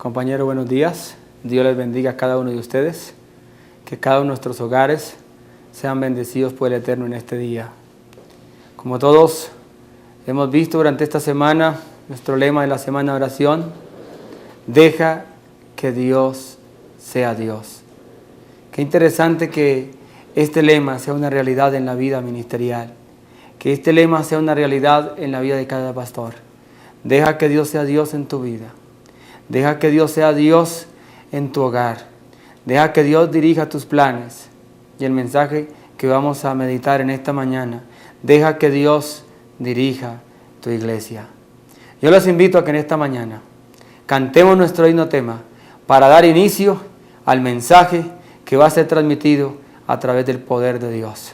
Compañeros, buenos días. Dios les bendiga a cada uno de ustedes. Que cada uno de nuestros hogares sean bendecidos por el Eterno en este día. Como todos hemos visto durante esta semana, nuestro lema de la semana de oración: deja que Dios sea Dios. Qué interesante que este lema sea una realidad en la vida ministerial. Que este lema sea una realidad en la vida de cada pastor. Deja que Dios sea Dios en tu vida. Deja que Dios sea Dios en tu hogar. Deja que Dios dirija tus planes. Y el mensaje que vamos a meditar en esta mañana: deja que Dios dirija tu iglesia. Yo los invito a que en esta mañana cantemos nuestro himno tema para dar inicio al mensaje que va a ser transmitido a través del poder de Dios.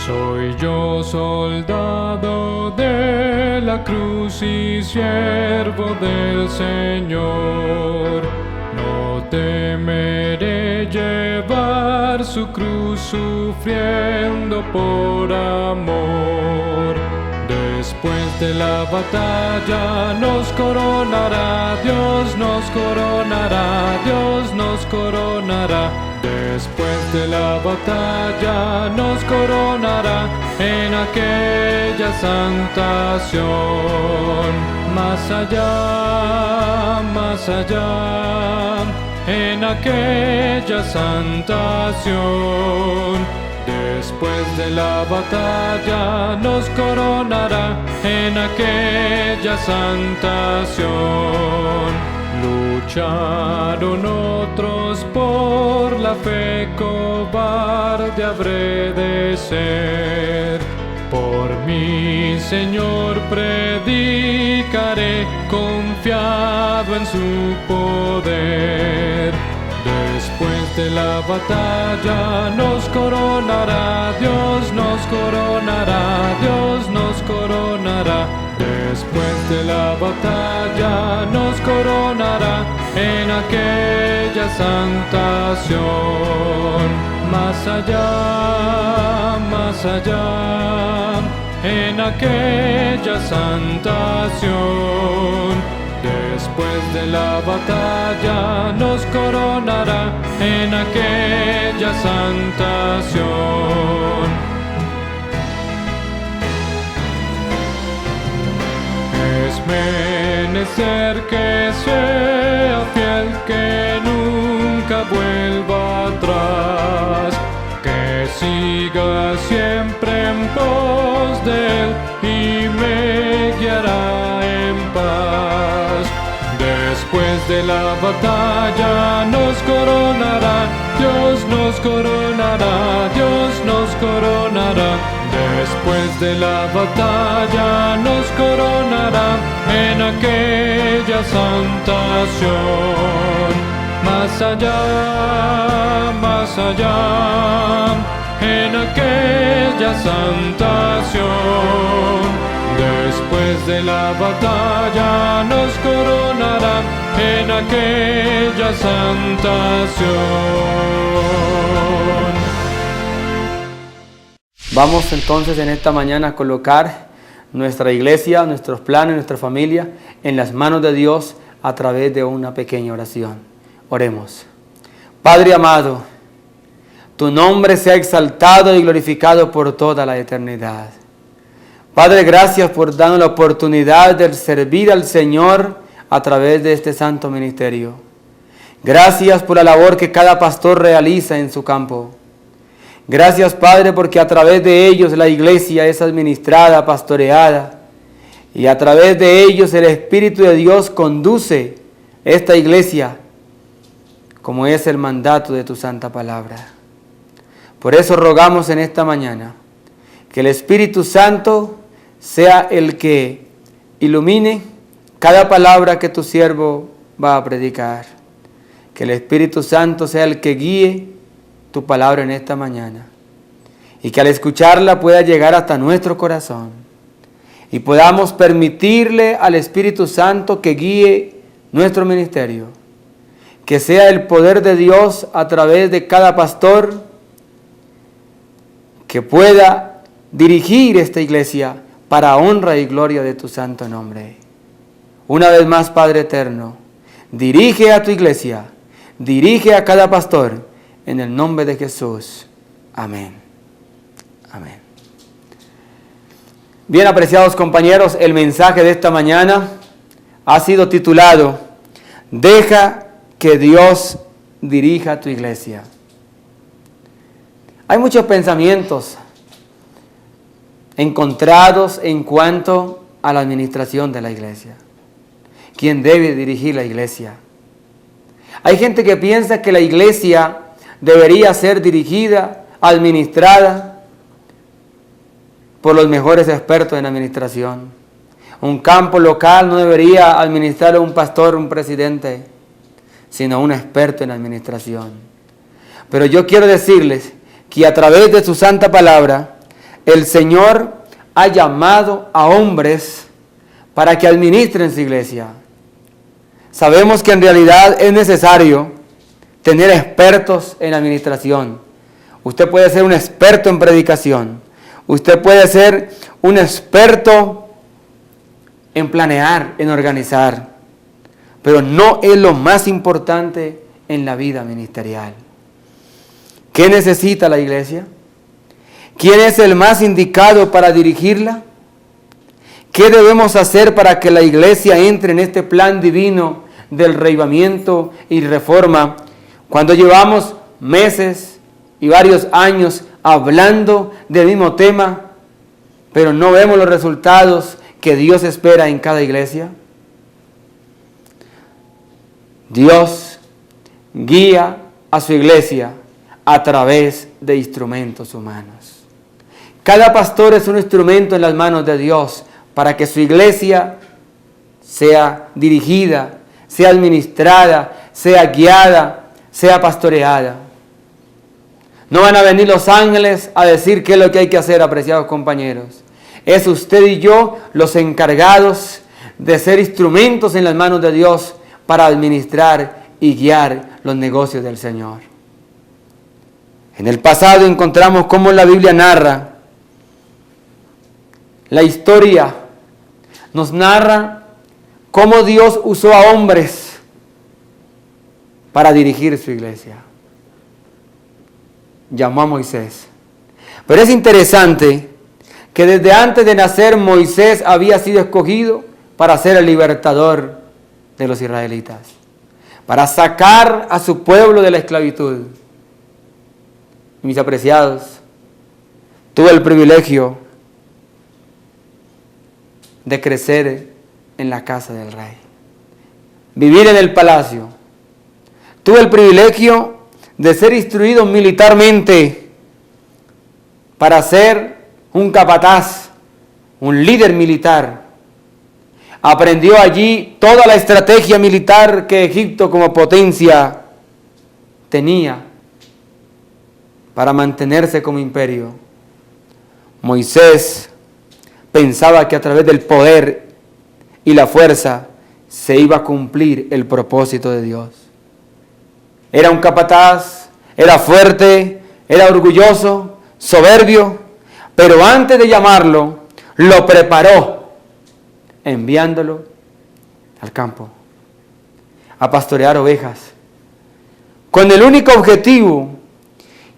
Soy yo soldado de la cruz y siervo del Señor. No temeré llevar su cruz sufriendo por amor. Después de la batalla nos coronará, Dios nos coronará, Dios nos coronará. Después de la batalla nos coronará en aquella santa Sión. Más allá, en aquella santa Sión. Después de la batalla nos coronará en aquella santa Sión. Lucharon otros por la fe, cobarde habré de ser. Por mi Señor predicaré, confiado en su poder. Después de la batalla nos coronará, Dios nos coronará, Dios nos coronará. Después de la batalla nos coronará en aquella santa Sión. Más allá, en aquella santa Sión. Después de la batalla nos coronará en aquella santa Sión. Es menester que sea fiel, que nunca vuelva atrás, que siga siempre en pos de él y me guiará en paz. Después de la batalla nos coronará, Dios nos coronará, Dios nos coronará. Después de la batalla nos coronará en aquella santa Sión. Más allá, en aquella santa Sión. Después de la batalla nos coronará en aquella santa Sión. Vamos entonces en esta mañana a colocar nuestra iglesia, nuestros planes, nuestra familia en las manos de Dios a través de una pequeña oración. Oremos. Padre amado, tu nombre sea exaltado y glorificado por toda la eternidad. Padre, gracias por darnos la oportunidad de servir al Señor a través de este santo ministerio. Gracias por la labor que cada pastor realiza en su campo. Gracias, Padre, porque a través de ellos la iglesia es administrada, pastoreada, y a través de ellos el Espíritu de Dios conduce esta iglesia, como es el mandato de tu santa palabra. Por eso rogamos en esta mañana que el Espíritu Santo sea el que ilumine cada palabra que tu siervo va a predicar. Que el Espíritu Santo sea el que guíe tu palabra en esta mañana, y que al escucharla pueda llegar hasta nuestro corazón y podamos permitirle al Espíritu Santo que guíe nuestro ministerio, que sea el poder de Dios a través de cada pastor que pueda dirigir esta iglesia para honra y gloria de tu santo nombre. Una vez más, Padre eterno, dirige a tu iglesia, dirige a cada pastor, en el nombre de Jesús. Amén. Amén. Bien, apreciados compañeros, el mensaje de esta mañana ha sido titulado: Deja que Dios dirija tu iglesia. Hay muchos pensamientos encontrados en cuanto a la administración de la iglesia. ¿Quién debe dirigir la iglesia? Hay gente que piensa que la iglesia debería ser dirigida, administrada por los mejores expertos en administración. Un campo local no debería administrar un pastor, un presidente, sino un experto en administración. Pero yo quiero decirles que a través de su santa palabra, el Señor ha llamado a hombres para que administren su iglesia. Sabemos que en realidad es necesario tener expertos en administración. Usted puede ser un experto en predicación. Usted puede ser un experto en planear, en organizar. Pero no es lo más importante en la vida ministerial. ¿Qué necesita la iglesia? ¿Quién es el más indicado para dirigirla? ¿Qué debemos hacer para que la iglesia entre en este plan divino del reavivamiento y reforma, cuando llevamos meses y varios años hablando del mismo tema, pero no vemos los resultados que Dios espera en cada iglesia? Dios guía a su iglesia a través de instrumentos humanos. Cada pastor es un instrumento en las manos de Dios para que su iglesia sea dirigida, sea administrada, sea guiada, sea pastoreada. No van a venir los ángeles a decir qué es lo que hay que hacer, apreciados compañeros. Es usted y yo los encargados de ser instrumentos en las manos de Dios para administrar y guiar los negocios del Señor. En el pasado encontramos cómo la Biblia narra la historia, nos narra cómo Dios usó a hombres para dirigir su iglesia. Llamó a Moisés. Pero es interesante que desde antes de nacer Moisés había sido escogido para ser el libertador de los israelitas, para sacar a su pueblo de la esclavitud. Mis apreciados, tuve el privilegio de crecer en la casa del rey, vivir en el palacio. Tuve el privilegio de ser instruido militarmente para ser un capataz, un líder militar. Aprendió allí toda la estrategia militar que Egipto como potencia tenía para mantenerse como imperio. Moisés pensaba que a través del poder y la fuerza se iba a cumplir el propósito de Dios. Era un capataz, era fuerte, era orgulloso, soberbio, pero antes de llamarlo, lo preparó, enviándolo al campo a pastorear ovejas, con el único objetivo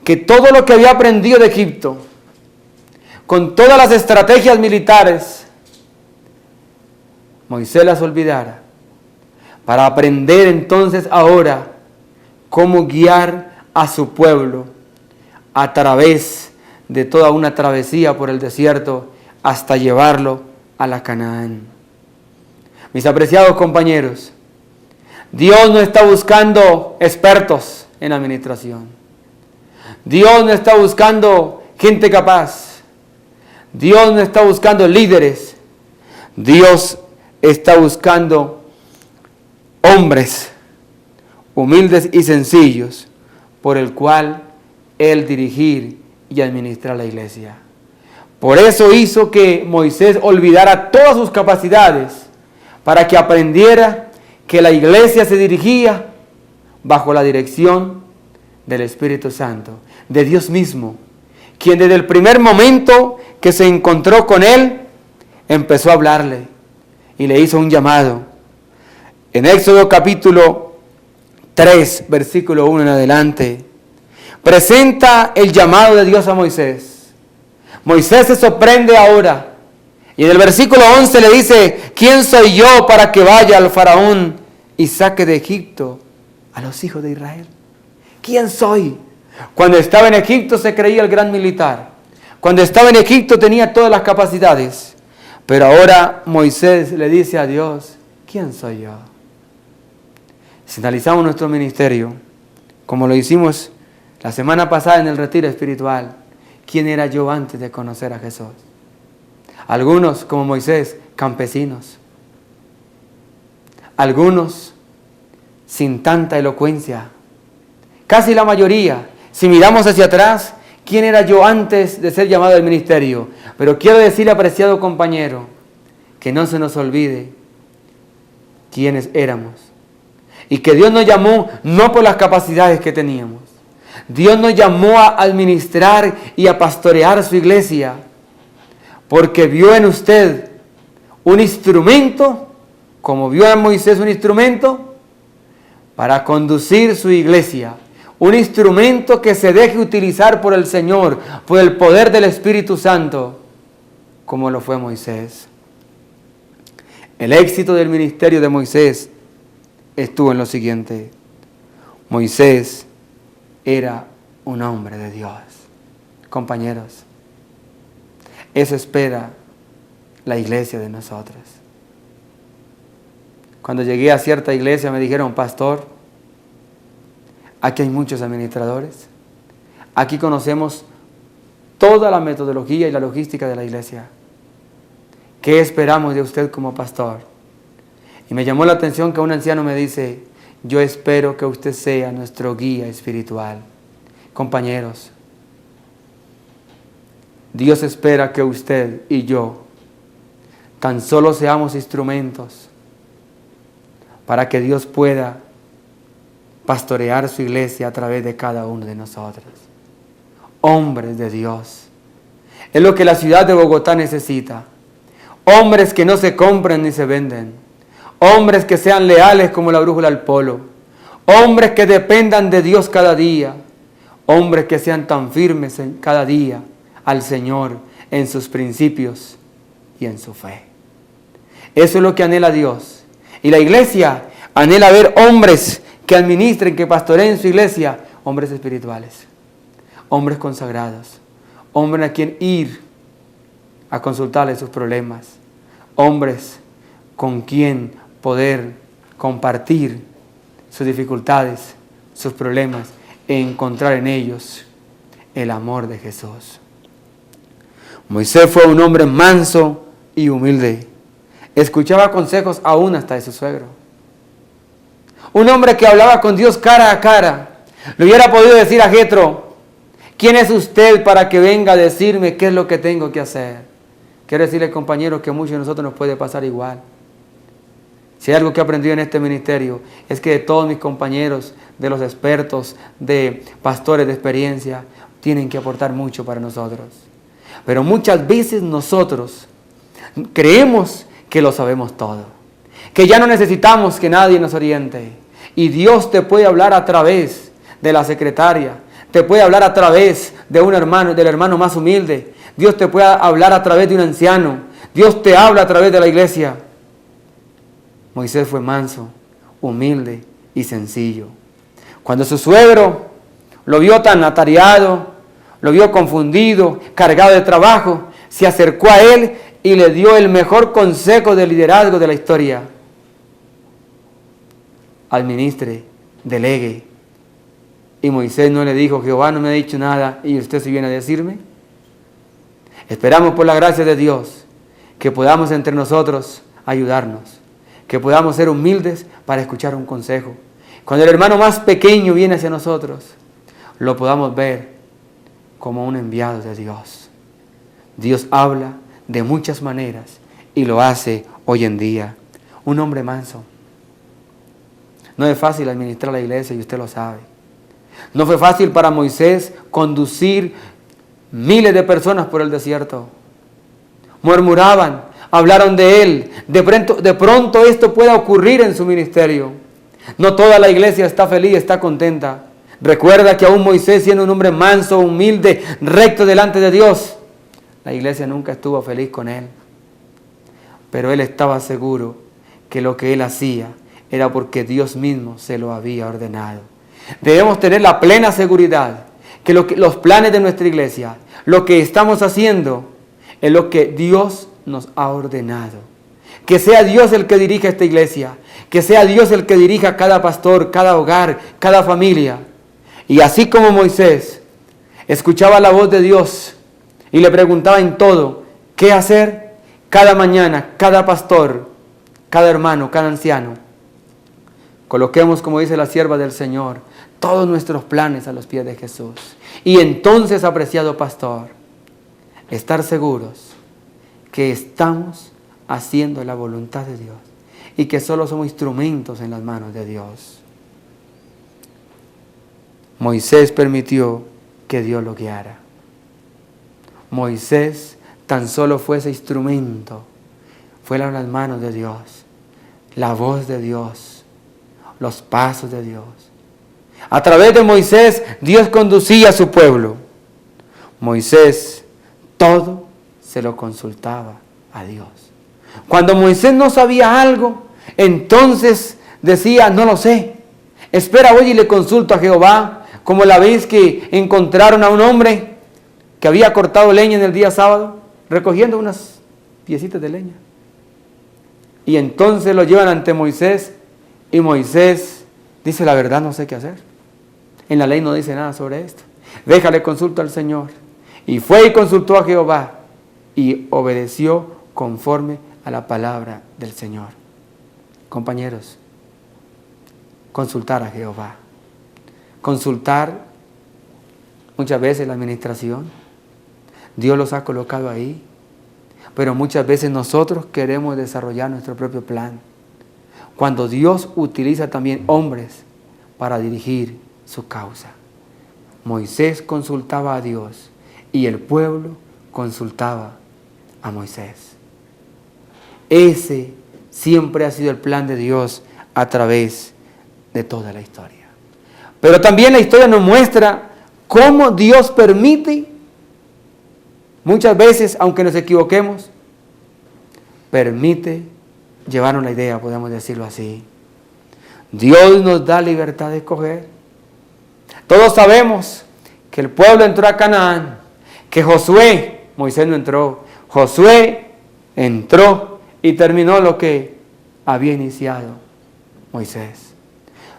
que todo lo que había aprendido de Egipto, con todas las estrategias militares, Moisés las olvidara, para aprender entonces ahora cómo guiar a su pueblo a través de toda una travesía por el desierto hasta llevarlo a la Canaán. Mis apreciados compañeros, Dios no está buscando expertos en administración. Dios no está buscando gente capaz. Dios no está buscando líderes. Dios está buscando hombres humildes y sencillos por el cual Él dirigir y administrar la iglesia. Por eso hizo que Moisés olvidara todas sus capacidades para que aprendiera que la iglesia se dirigía bajo la dirección del Espíritu Santo, de Dios mismo, quien desde el primer momento que se encontró con él, empezó a hablarle y le hizo un llamado. En Éxodo capítulo 3, versículo 1 en adelante, presenta el llamado de Dios a Moisés. Moisés se sorprende ahora. Y en el versículo 11 le dice, ¿quién soy yo para que vaya al faraón y saque de Egipto a los hijos de Israel? ¿Quién soy? Cuando estaba en Egipto se creía el gran militar. Cuando estaba en Egipto tenía todas las capacidades. Pero ahora Moisés le dice a Dios, ¿quién soy yo? Si analizamos nuestro ministerio, como lo hicimos la semana pasada en el retiro espiritual, ¿quién era yo antes de conocer a Jesús? Algunos, como Moisés, campesinos. Algunos sin tanta elocuencia. Casi la mayoría. Si miramos hacia atrás, ¿quién era yo antes de ser llamado al ministerio? Pero quiero decirle, apreciado compañero, que no se nos olvide quiénes éramos. Y que Dios nos llamó no por las capacidades que teníamos. Dios nos llamó a administrar y a pastorear su iglesia, porque vio en usted un instrumento, como vio en Moisés un instrumento, para conducir su iglesia. Un instrumento que se deje utilizar por el Señor, por el poder del Espíritu Santo, como lo fue Moisés. El éxito del ministerio de Moisés estuvo en lo siguiente. Moisés era un hombre de Dios. Compañeros, eso espera la iglesia de nosotros. Cuando llegué a cierta iglesia me dijeron, pastor, aquí hay muchos administradores. Aquí conocemos toda la metodología y la logística de la iglesia. ¿Qué esperamos de usted como pastor? Y me llamó la atención que un anciano me dice, yo espero que usted sea nuestro guía espiritual. Compañeros, Dios espera que usted y yo tan solo seamos instrumentos para que Dios pueda pastorear su iglesia a través de cada uno de nosotros. Hombres de Dios. Es lo que la ciudad de Bogotá necesita. Hombres que no se compren ni se venden. Hombres que sean leales como la brújula al polo. Hombres que dependan de Dios cada día. Hombres que sean tan firmes en cada día al Señor en sus principios y en su fe. Eso es lo que anhela Dios. Y la iglesia anhela ver hombres que administren, que pastoreen su iglesia, hombres espirituales, hombres consagrados, hombres a quien ir a consultarle sus problemas, hombres con quien poder compartir sus dificultades, sus problemas, e encontrar en ellos el amor de Jesús. Moisés fue un hombre manso y humilde. Escuchaba consejos aún hasta de su suegro. Un hombre que hablaba con Dios cara a cara. Le hubiera podido decir a Jetro, ¿quién es usted para que venga a decirme qué es lo que tengo que hacer? Quiero decirle, compañeros, que a muchos de nosotros nos puede pasar igual. Si hay algo que he aprendido en este ministerio, es que de todos mis compañeros, de los expertos, de pastores de experiencia, tienen que aportar mucho para nosotros. Pero muchas veces nosotros creemos que lo sabemos todo, que ya no necesitamos que nadie nos oriente. Y Dios te puede hablar a través de la secretaria, te puede hablar a través de un hermano, del hermano más humilde. Dios te puede hablar a través de un anciano. Dios te habla a través de la iglesia. Moisés fue manso, humilde y sencillo. Cuando su suegro lo vio tan atareado, lo vio confundido, cargado de trabajo, se acercó a él y le dio el mejor consejo de liderazgo de la historia. Administre, delegue. Y Moisés no le dijo, Jehová no me ha dicho nada y usted se viene a decirme. Esperamos por la gracia de Dios que podamos entre nosotros ayudarnos, que podamos ser humildes para escuchar un consejo. Cuando el hermano más pequeño viene hacia nosotros, lo podamos ver como un enviado de Dios. Dios habla de muchas maneras y lo hace hoy en día. Un hombre manso. No es fácil administrar la iglesia y usted lo sabe. No fue fácil para Moisés conducir miles de personas por el desierto. Murmuraban, hablaron de él. De pronto esto pueda ocurrir en su ministerio. No toda la iglesia está feliz, está contenta. Recuerda que aún Moisés, siendo un hombre manso, humilde, recto delante de Dios, la iglesia nunca estuvo feliz con él. Pero él estaba seguro que lo que él hacía era porque Dios mismo se lo había ordenado. Debemos tener la plena seguridad que los planes de nuestra iglesia, lo que estamos haciendo, es lo que Dios nos ha ordenado. Que sea Dios el que dirija esta iglesia, que sea Dios el que dirija cada pastor, cada hogar, cada familia. Y así como Moisés escuchaba la voz de Dios y le preguntaba en todo qué hacer, cada mañana, cada pastor, cada hermano, cada anciano, coloquemos, como dice la sierva del Señor, todos nuestros planes a los pies de Jesús. Y entonces, apreciado pastor, estar seguros que estamos haciendo la voluntad de Dios y que solo somos instrumentos en las manos de Dios. Moisés permitió que Dios lo guiara. Moisés tan solo fue ese instrumento. Fueron las manos de Dios, la voz de Dios, los pasos de Dios. A través de Moisés, Dios conducía a su pueblo. Moisés todo se lo consultaba a Dios. Cuando Moisés no sabía algo, entonces decía, no lo sé. Espera, voy y le consulto a Jehová. Como la vez que encontraron a un hombre que había cortado leña en el día sábado, recogiendo unas piecitas de leña. Y entonces lo llevan ante Moisés, y Moisés dice, la verdad no sé qué hacer. En la ley no dice nada sobre esto. Déjale consulto al Señor. Y fue y consultó a Jehová, y obedeció conforme a la palabra del Señor. Compañeros, consultar a Jehová. Consultar muchas veces la administración. Dios los ha colocado ahí. Pero muchas veces nosotros queremos desarrollar nuestro propio plan. Cuando Dios utiliza también hombres para dirigir su causa. Moisés consultaba a Dios y el pueblo consultaba a Moisés. Ese siempre ha sido el plan de Dios a través de toda la historia. Pero también la historia nos muestra cómo Dios permite, muchas veces, aunque nos equivoquemos, permite llevarnos la idea, podemos decirlo así. Dios nos da libertad de escoger. Todos sabemos que el pueblo entró a Canaán, que Josué, Moisés no entró, Josué entró y terminó lo que había iniciado Moisés.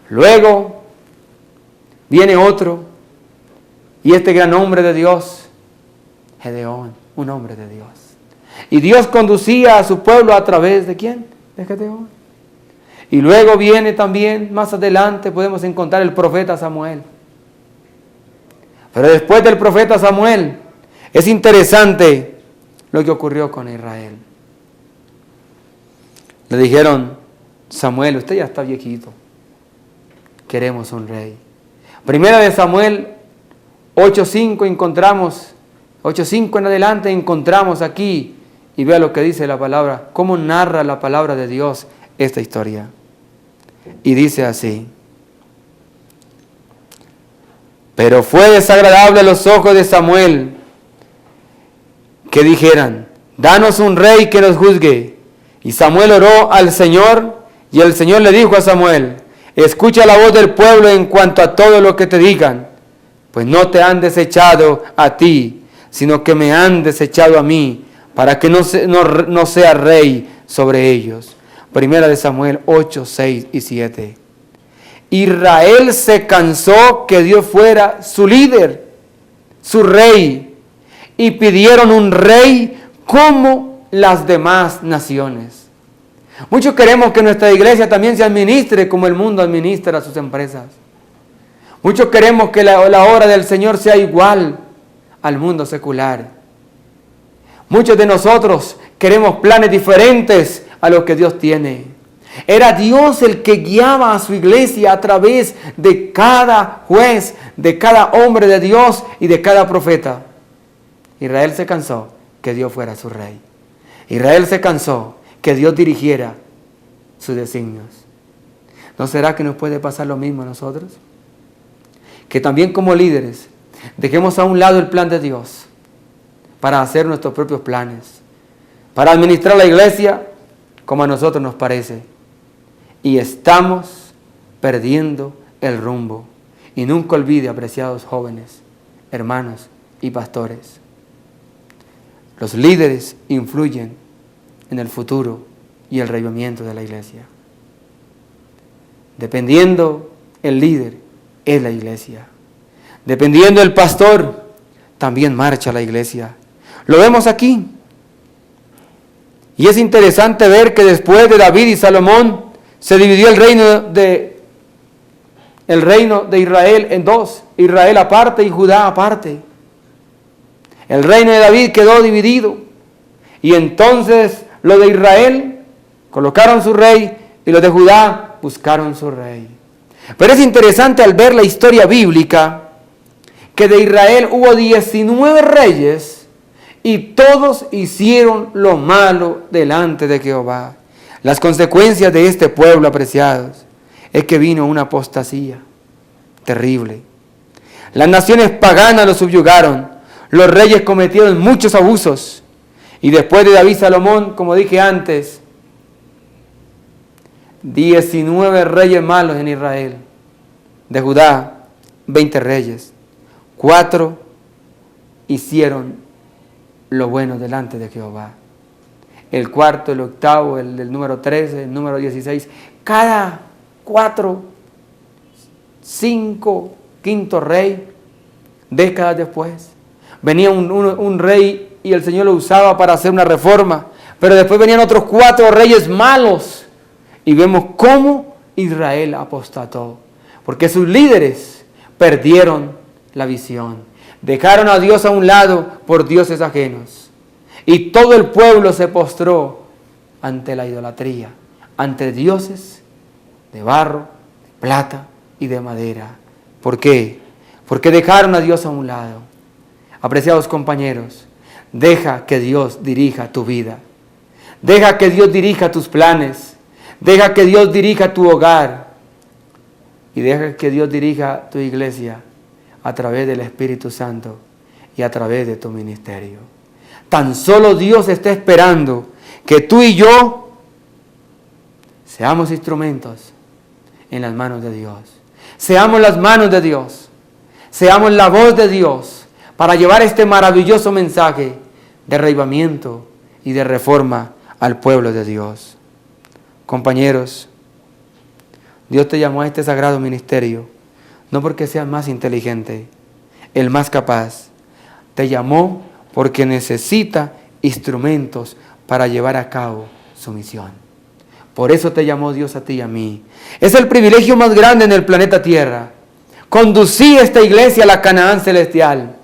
Luego viene otro, y este gran hombre de Dios, Gedeón, un hombre de Dios. Y Dios conducía a su pueblo a través de ¿quién? De Gedeón. Y luego viene también, más adelante podemos encontrar el profeta Samuel. Pero después del profeta Samuel, es interesante lo que ocurrió con Israel. Le dijeron, Samuel, usted ya está viejito, queremos un rey. Primera de Samuel 8:5 encontramos, 8:5 en adelante encontramos aquí, y vea lo que dice la palabra, cómo narra la palabra de Dios esta historia. Y dice así: pero fue desagradable a los ojos de Samuel que dijeran, danos un rey que nos juzgue. Y Samuel oró al Señor, y el Señor le dijo a Samuel, escucha la voz del pueblo en cuanto a todo lo que te digan, pues no te han desechado a ti, sino que me han desechado a mí, para que no sea rey sobre ellos. Primera de Samuel 8, 6 y 7. Israel se cansó que Dios fuera su líder, su rey, y pidieron un rey como las demás naciones. Muchos queremos que nuestra iglesia también se administre como el mundo administra sus empresas. Muchos queremos que la obra del Señor sea igual al mundo secular. Muchos de nosotros queremos planes diferentes a los que Dios tiene. Era Dios el que guiaba a su iglesia a través de cada juez, de cada hombre de Dios y de cada profeta. Israel se cansó que Dios fuera su rey. Israel se cansó que Dios dirigiera sus designios. ¿No será que nos puede pasar lo mismo a nosotros? Que también como líderes dejemos a un lado el plan de Dios para hacer nuestros propios planes, para administrar la iglesia como a nosotros nos parece. Y estamos perdiendo el rumbo. Y nunca olvide, apreciados jóvenes, hermanos y pastores, los líderes influyen en el futuro y el reavivamiento de la iglesia. Dependiendo el líder, es la iglesia. Dependiendo el pastor, también marcha la iglesia. Lo vemos aquí. Y es interesante ver que después de David y Salomón, se dividió el reino de Israel en dos. Israel aparte y Judá aparte. El reino de David quedó dividido. Y entonces los de Israel colocaron su rey y los de Judá buscaron su rey. Pero es interesante al ver la historia bíblica que de Israel hubo 19 reyes y todos hicieron lo malo delante de Jehová. Las consecuencias de este pueblo, apreciados, es que vino una apostasía terrible. Las naciones paganas lo subyugaron. Los reyes cometieron muchos abusos. Y después de David y Salomón, como dije antes, 19 reyes malos en Israel. De Judá, 20 reyes. 4 hicieron lo bueno delante de Jehová. El cuarto, el octavo, el del número 13, el número 16. Cada 4, 5, quinto rey, décadas después, venía un rey y el Señor lo usaba para hacer una reforma. Pero después venían otros 4 reyes malos. Y vemos cómo Israel apostató. Porque sus líderes perdieron la visión. Dejaron a Dios a un lado por dioses ajenos. Y todo el pueblo se postró ante la idolatría, ante dioses de barro, de plata y de madera. ¿Por qué? Porque dejaron a Dios a un lado. Apreciados compañeros, deja que Dios dirija tu vida. Deja que Dios dirija tus planes. Deja que Dios dirija tu hogar. Y deja que Dios dirija tu iglesia a través del Espíritu Santo y a través de tu ministerio. Tan solo Dios está esperando que tú y yo seamos instrumentos en las manos de Dios. Seamos las manos de Dios. Seamos la voz de Dios para llevar este maravilloso mensaje de reavivamiento y de reforma al pueblo de Dios. Compañeros, Dios te llamó a este sagrado ministerio, no porque seas más inteligente, el más capaz. Te llamó porque necesita instrumentos para llevar a cabo su misión. Por eso te llamó Dios a ti y a mí. Es el privilegio más grande en el planeta Tierra. Conducir esta iglesia a la Canaán celestial.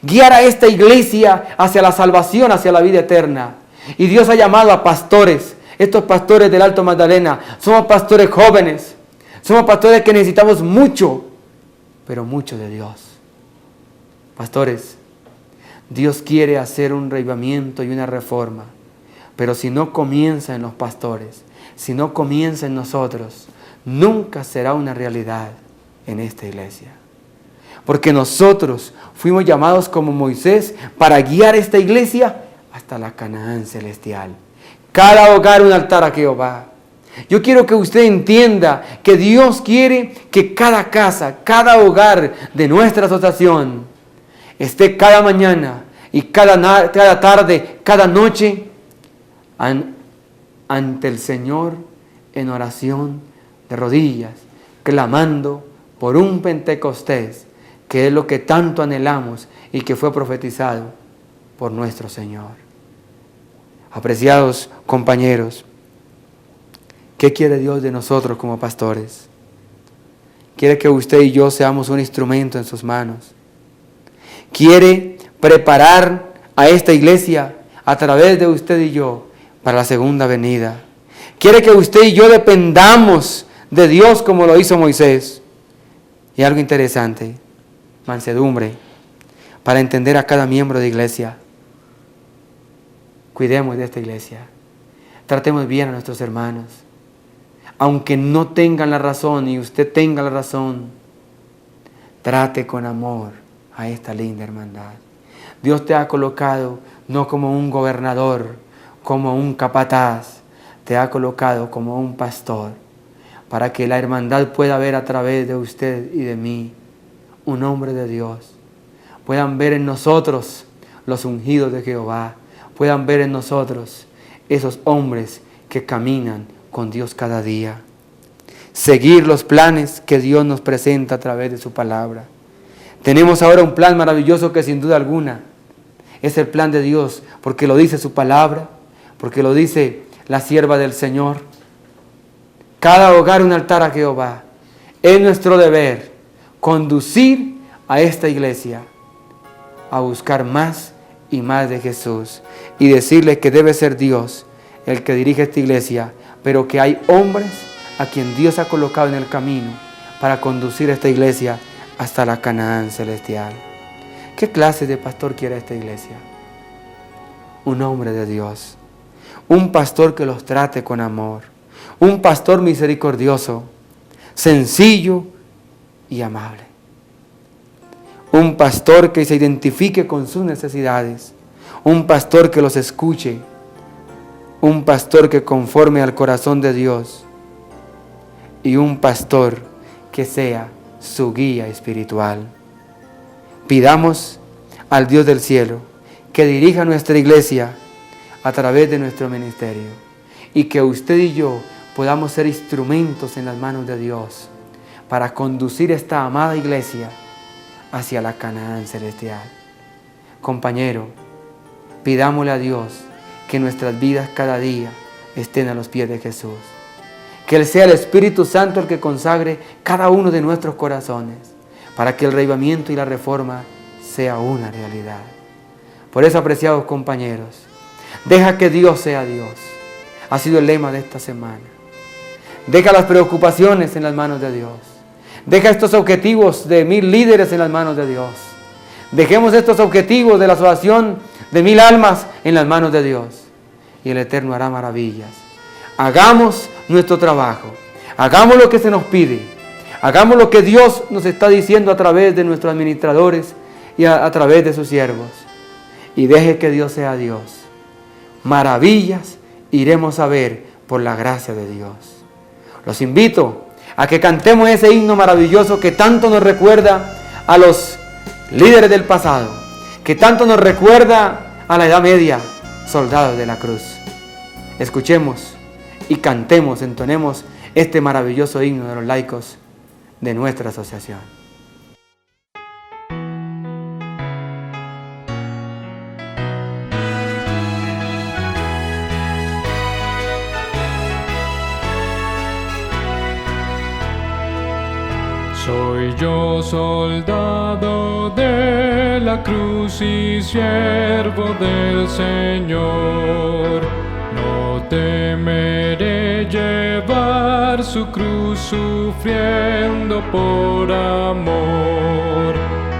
Guiar a esta iglesia hacia la salvación, hacia la vida eterna. Y Dios ha llamado a pastores. Estos pastores del Alto Magdalena. Somos pastores jóvenes. Somos pastores que necesitamos mucho, pero mucho de Dios. Pastores, Dios quiere hacer un reavivamiento y una reforma. Pero si no comienza en los pastores, si no comienza en nosotros, nunca será una realidad en esta iglesia. Porque nosotros fuimos llamados como Moisés para guiar esta iglesia hasta la Canaán celestial. Cada hogar un altar a Jehová. Yo quiero que usted entienda que Dios quiere que cada casa, cada hogar de nuestra asociación esté cada mañana y cada tarde, cada noche ante el Señor en oración de rodillas, clamando por un Pentecostés, que es lo que tanto anhelamos y que fue profetizado por nuestro Señor. Apreciados compañeros, ¿qué quiere Dios de nosotros como pastores? Quiere que usted y yo seamos un instrumento en sus manos. Quiere preparar a esta iglesia a través de usted y yo para la segunda venida. Quiere que usted y yo dependamos de Dios como lo hizo Moisés. Y algo interesante, mansedumbre, para entender a cada miembro de iglesia. Cuidemos de esta iglesia. Tratemos bien a nuestros hermanos. Aunque no tengan la razón y usted tenga la razón, trate con amor a esta linda hermandad. Dios te ha colocado no como un gobernador, como un capataz, te ha colocado como un pastor, para que la hermandad pueda ver a través de usted y de mí un hombre de Dios. Puedan ver en nosotros los ungidos de Jehová. Puedan ver en nosotros esos hombres que caminan con Dios cada día. Seguir los planes que Dios nos presenta a través de su palabra. Tenemos ahora un plan maravilloso que sin duda alguna es el plan de Dios, porque lo dice su palabra, porque lo dice la sierva del Señor. Cada hogar un altar a Jehová. Es nuestro deber conducir a esta iglesia a buscar más y más de Jesús y decirle que debe ser Dios el que dirige esta iglesia, pero que hay hombres a quien Dios ha colocado en el camino para conducir esta iglesia hasta la Canaán celestial. ¿Qué clase de pastor quiere esta iglesia? Un hombre de Dios, un pastor que los trate con amor, un pastor misericordioso, sencillo y amable. Un pastor que se identifique con sus necesidades, un pastor que los escuche, un pastor que conforme al corazón de Dios y un pastor que sea su guía espiritual. Pidamos al Dios del cielo que dirija nuestra iglesia a través de nuestro ministerio y que usted y yo podamos ser instrumentos en las manos de Dios para conducir esta amada iglesia hacia la Canaán celestial. Compañero, pidámosle a Dios que nuestras vidas cada día estén a los pies de Jesús. Que Él sea el Espíritu Santo el que consagre cada uno de nuestros corazones para que el reavivamiento y la reforma sea una realidad. Por eso, apreciados compañeros, deja que Dios sea Dios. Ha sido el lema de esta semana. Deja las preocupaciones en las manos de Dios. Deja estos objetivos de 1000 líderes en las manos de Dios. Dejemos estos objetivos de la salvación de 1000 almas en las manos de Dios. Y el Eterno hará maravillas. Hagamos nuestro trabajo. Hagamos lo que se nos pide. Hagamos lo que Dios nos está diciendo a través de nuestros administradores y a través de sus siervos. Y deje que Dios sea Dios. Maravillas iremos a ver por la gracia de Dios. Los invito a que cantemos ese himno maravilloso que tanto nos recuerda a los líderes del pasado, que tanto nos recuerda a la Edad Media, soldados de la cruz. Escuchemos y cantemos, entonemos este maravilloso himno de los laicos de nuestra asociación. Soy yo soldado de la cruz y siervo del Señor. No temeré llevar su cruz sufriendo por amor.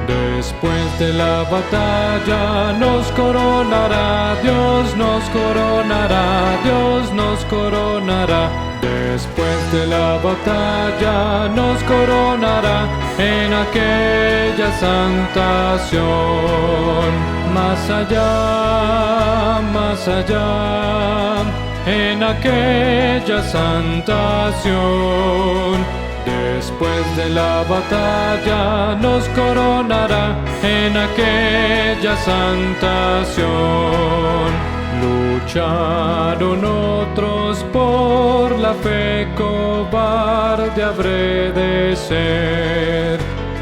Después de la batalla nos coronará, Dios nos coronará, Dios nos coronará. Después de la batalla nos coronará en aquella santa acción. Más allá, en aquella santa acción. Después de la batalla nos coronará en aquella santa acción. Lucharon otros por la fe, cobarde habré de ser.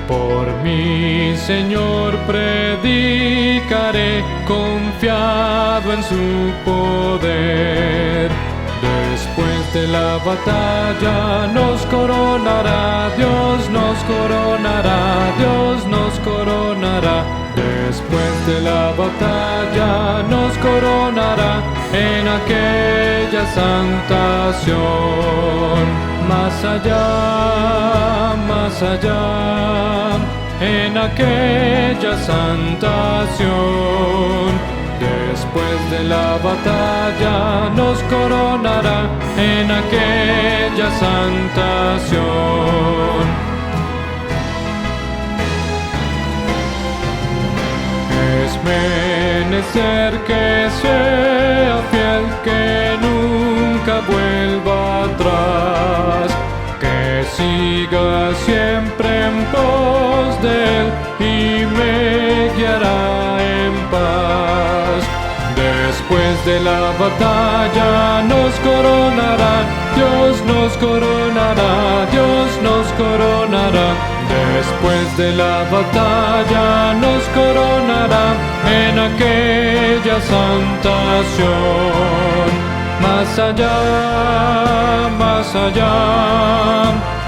Por mi Señor predicaré, confiado en su poder. Después de la batalla nos coronará, Dios nos coronará, Dios nos coronará. Después de la batalla nos coronará en aquella santa Sión. Más allá, en aquella santa Sión. Después de la batalla nos coronará en aquella santa Sión. Es menester que sea fiel, que nunca vuelva atrás, que siga siempre en pos de Él y me guiará en paz. Después de la batalla nos coronará, Dios nos coronará, Dios nos coronará. Después de la batalla nos coronará en aquella santa Sión. Más allá,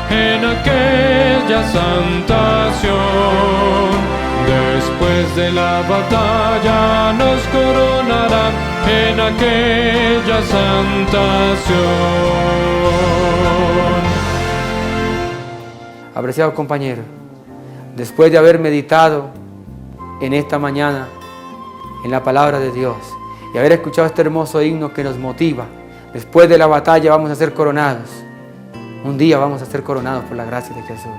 en aquella santa Sión. Después de la batalla nos coronará en aquella santa Sión. Apreciado compañero, después de haber meditado en esta mañana en la palabra de Dios y haber escuchado este hermoso himno que nos motiva, después de la batalla vamos a ser coronados. Un día vamos a ser coronados por la gracia de Jesús.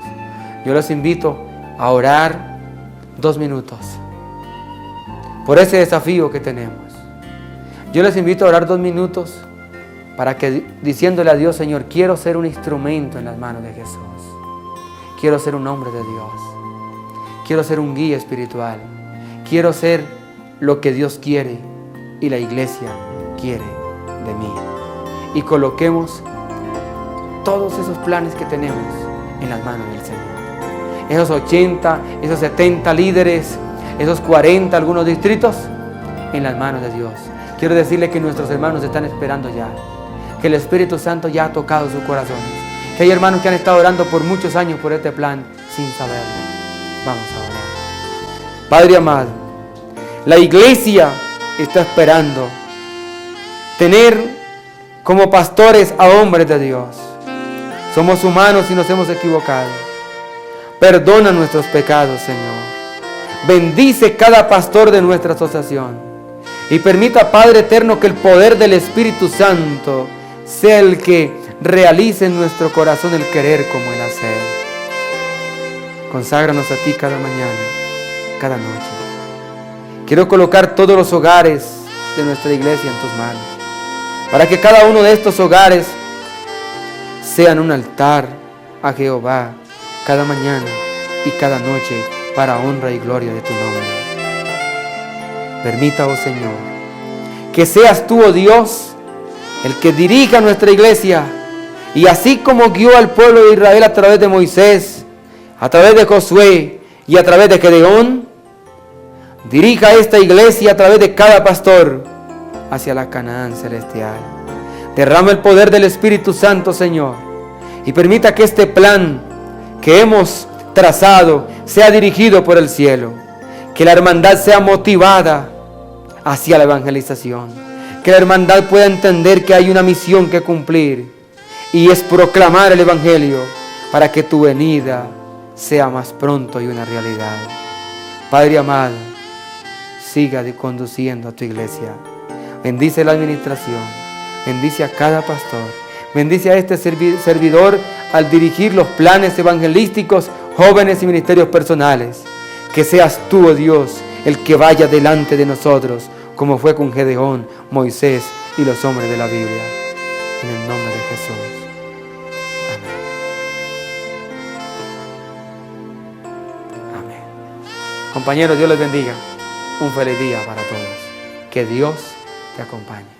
Yo los invito a orar 2 minutos por ese desafío que tenemos. Yo les invito a orar 2 minutos para que, diciéndole a Dios: Señor, quiero ser un instrumento en las manos de Jesús. Quiero ser un hombre de Dios. Quiero ser un guía espiritual. Quiero ser lo que Dios quiere y la iglesia quiere de mí. Y coloquemos todos esos planes que tenemos en las manos del Señor. Esos 80, esos 70 líderes, esos 40 algunos distritos, en las manos de Dios. Quiero decirle que nuestros hermanos están esperando ya, que el Espíritu Santo ya ha tocado sus corazones, que hay hermanos que han estado orando por muchos años por este plan sin saberlo. Vamos a orar. Padre amado, la iglesia está esperando tener como pastores a hombres de Dios. Somos humanos y nos hemos equivocado. Perdona nuestros pecados, Señor. Bendice cada pastor de nuestra asociación. Y permita, Padre eterno, que el poder del Espíritu Santo sea el que realice en nuestro corazón el querer como el hacer. Conságranos a ti cada mañana, cada noche. Quiero colocar todos los hogares de nuestra iglesia en tus manos, para que cada uno de estos hogares sean un altar a Jehová cada mañana y cada noche, para honra y gloria de tu nombre. Permita, oh Señor, que seas tú, oh Dios, el que dirija nuestra iglesia, y así como guió al pueblo de Israel a través de Moisés, a través de Josué y a través de Gedeón, dirija esta iglesia a través de cada pastor hacia la Canaán celestial. Derrama el poder del Espíritu Santo, Señor, y permita que este plan que hemos trazado sea dirigido por el cielo. Que la hermandad sea motivada hacia la evangelización. Que la hermandad pueda entender que hay una misión que cumplir, y es proclamar el Evangelio para que tu venida sea más pronto y una realidad. Padre amado, siga conduciendo a tu iglesia. Bendice la administración, bendice a cada pastor, bendice a este servidor al dirigir los planes evangelísticos, jóvenes y ministerios personales. Que seas tú, oh Dios, el que vaya delante de nosotros, como fue con Gedeón, Moisés y los hombres de la Biblia. En el nombre de Jesús. Amén. Amén. Compañeros, Dios les bendiga. Un feliz día para todos. Que Dios te acompañe.